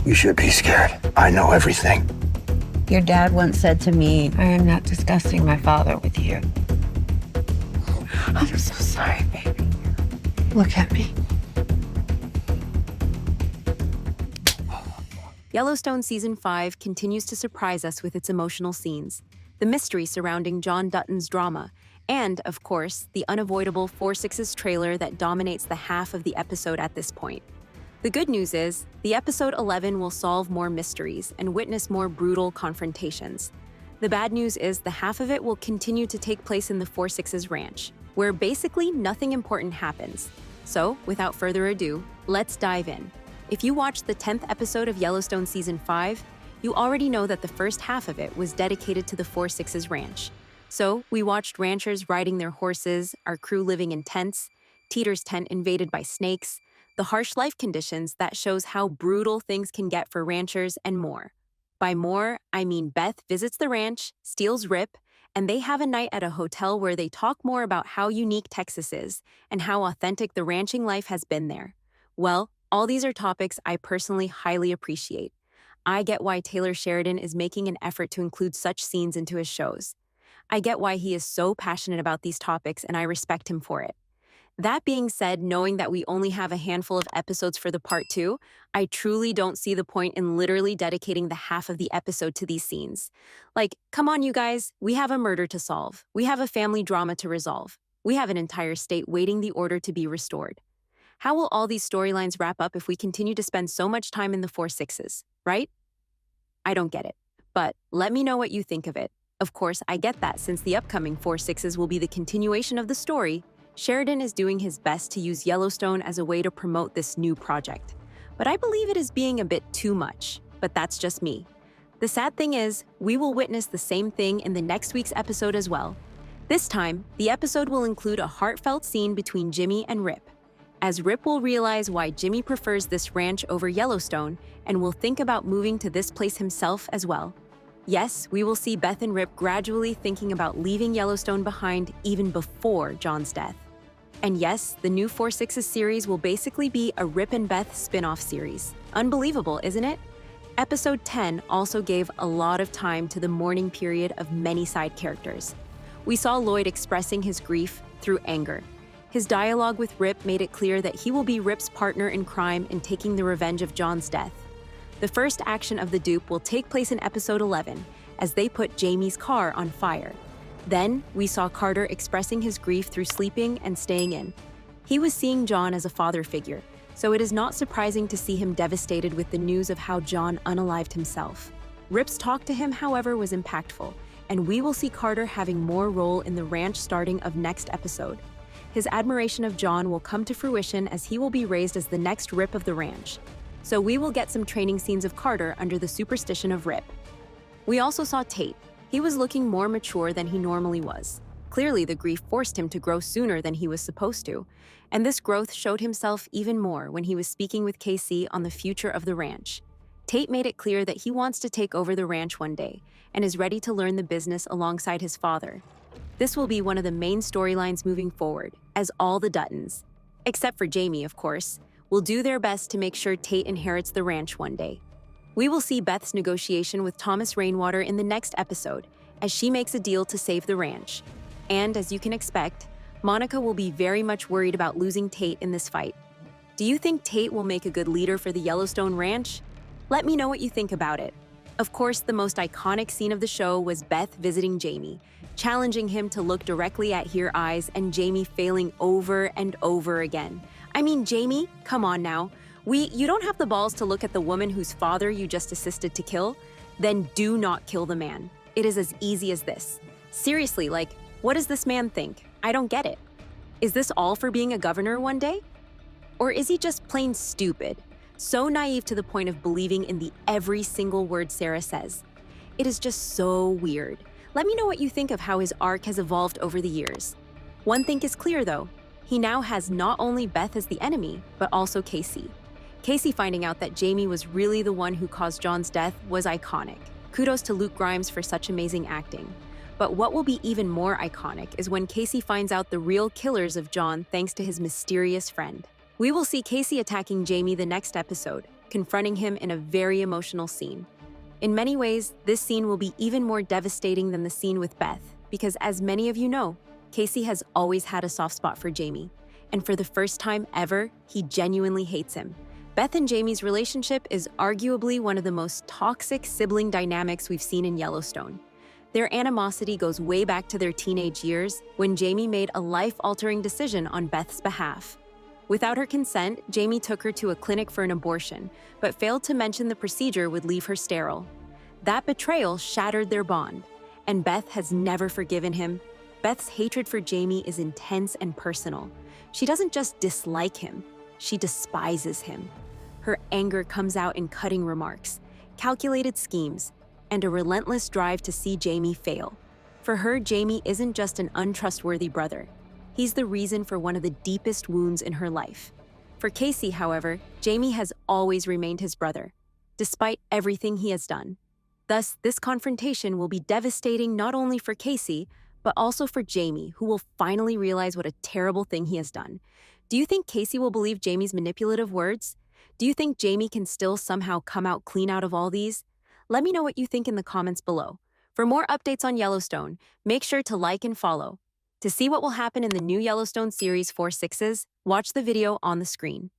You should be scared. I know everything. Your dad once said to me, I am not discussing my father with you. I'm so sorry, baby. Look at me. Yellowstone Season 5 continues to surprise us with its emotional scenes, the mystery surrounding John Dutton's drama, and, of course, the unavoidable 4/6's trailer that dominates the half of the episode at this point. The good news is, the episode 11 will solve more mysteries and witness more brutal confrontations. The bad news is the half of it will continue to take place in the 4/6's ranch, where basically nothing important happens. So, without further ado, let's dive in. If you watched the 10th episode of Yellowstone Season 5, you already know that the first half of it was dedicated to the 4/6's ranch. So, we watched ranchers riding their horses, our crew living in tents, Teeter's tent invaded by snakes, the harsh life conditions that shows how brutal things can get for ranchers, and more. By more, I mean Beth visits the ranch, steals Rip, and they have a night at a hotel where they talk more about how unique Texas is and how authentic the ranching life has been there. Well, all these are topics I personally highly appreciate. I get why Taylor Sheridan is making an effort to include such scenes into his shows. I get why he is so passionate about these topics, and I respect him for it. That being said, knowing that we only have a handful of episodes for the part 2, I truly don't see the point in literally dedicating the half of the episode to these scenes. Like, come on, you guys, we have a murder to solve. We have a family drama to resolve. We have an entire state waiting the order to be restored. How will all these storylines wrap up if we continue to spend so much time in the 4/6's, right? I don't get it, but let me know what you think of it. Of course, I get that since the upcoming 4/6's will be the continuation of the story, Sheridan is doing his best to use Yellowstone as a way to promote this new project. But I believe it is being a bit too much, but that's just me. The sad thing is, we will witness the same thing in the next week's episode as well. This time, the episode will include a heartfelt scene between Jimmy and Rip, as Rip will realize why Jimmy prefers this ranch over Yellowstone and will think about moving to this place himself as well. Yes, we will see Beth and Rip gradually thinking about leaving Yellowstone behind even before John's death. And yes, the new 4/6's series will basically be a Rip and Beth spin-off series. Unbelievable, isn't it? Episode 10 also gave a lot of time to the mourning period of many side characters. We saw Lloyd expressing his grief through anger. His dialogue with Rip made it clear that he will be Rip's partner in crime in taking the revenge of John's death. The first action of the dupe will take place in episode 11, as they put Jamie's car on fire. Then, we saw Carter expressing his grief through sleeping and staying in. He was seeing John as a father figure, so it is not surprising to see him devastated with the news of how John unalived himself. Rip's talk to him, however, was impactful, and we will see Carter having more role in the ranch starting of next episode. His admiration of John will come to fruition as he will be raised as the next Rip of the ranch. So we will get some training scenes of Carter under the superstition of Rip. We also saw Tate. He was looking more mature than he normally was. Clearly, the grief forced him to grow sooner than he was supposed to, and this growth showed himself even more when he was speaking with Kayce on the future of the ranch. Tate made it clear that he wants to take over the ranch one day and is ready to learn the business alongside his father. This will be one of the main storylines moving forward, as all the Duttons, except for Jamie, of course, will do their best to make sure Tate inherits the ranch one day. We will see Beth's negotiation with Thomas Rainwater in the next episode, as she makes a deal to save the ranch. And as you can expect, Monica will be very much worried about losing Tate in this fight. Do you think Tate will make a good leader for the Yellowstone Ranch? Let me know what you think about it. Of course, the most iconic scene of the show was Beth visiting Jamie, challenging him to look directly at her eyes and Jamie failing over and over again. I mean, Jamie, come on now. You don't have the balls to look at the woman whose father you just assisted to kill? Then do not kill the man. It is as easy as this. Seriously, like, what does this man think? I don't get it. Is this all for being a governor one day? Or is he just plain stupid? So naive to the point of believing in the every single word Sarah says. It is just so weird. Let me know what you think of how his arc has evolved over the years. One thing is clear though. He now has not only Beth as the enemy, but also Kayce. Kayce finding out that Jamie was really the one who caused John's death was iconic. Kudos to Luke Grimes for such amazing acting. But what will be even more iconic is when Kayce finds out the real killers of John thanks to his mysterious friend. We will see Kayce attacking Jamie the next episode, confronting him in a very emotional scene. In many ways, this scene will be even more devastating than the scene with Beth, because as many of you know, Kayce has always had a soft spot for Jamie, and for the first time ever, he genuinely hates him. Beth and Jamie's relationship is arguably one of the most toxic sibling dynamics we've seen in Yellowstone. Their animosity goes way back to their teenage years when Jamie made a life-altering decision on Beth's behalf. Without her consent, Jamie took her to a clinic for an abortion, but failed to mention the procedure would leave her sterile. That betrayal shattered their bond, and Beth has never forgiven him. Beth's hatred for Jamie is intense and personal. She doesn't just dislike him, she despises him. Her anger comes out in cutting remarks, calculated schemes, and a relentless drive to see Jamie fail. For her, Jamie isn't just an untrustworthy brother. He's the reason for one of the deepest wounds in her life. For Kayce, however, Jamie has always remained his brother, despite everything he has done. Thus, this confrontation will be devastating not only for Kayce, but also for Jamie, who will finally realize what a terrible thing he has done. Do you think Kayce will believe Jamie's manipulative words? Do you think Jamie can still somehow come out clean out of all these? Let me know what you think in the comments below. For more updates on Yellowstone, make sure to like and follow. To see what will happen in the new Yellowstone series 4/6s, watch the video on the screen.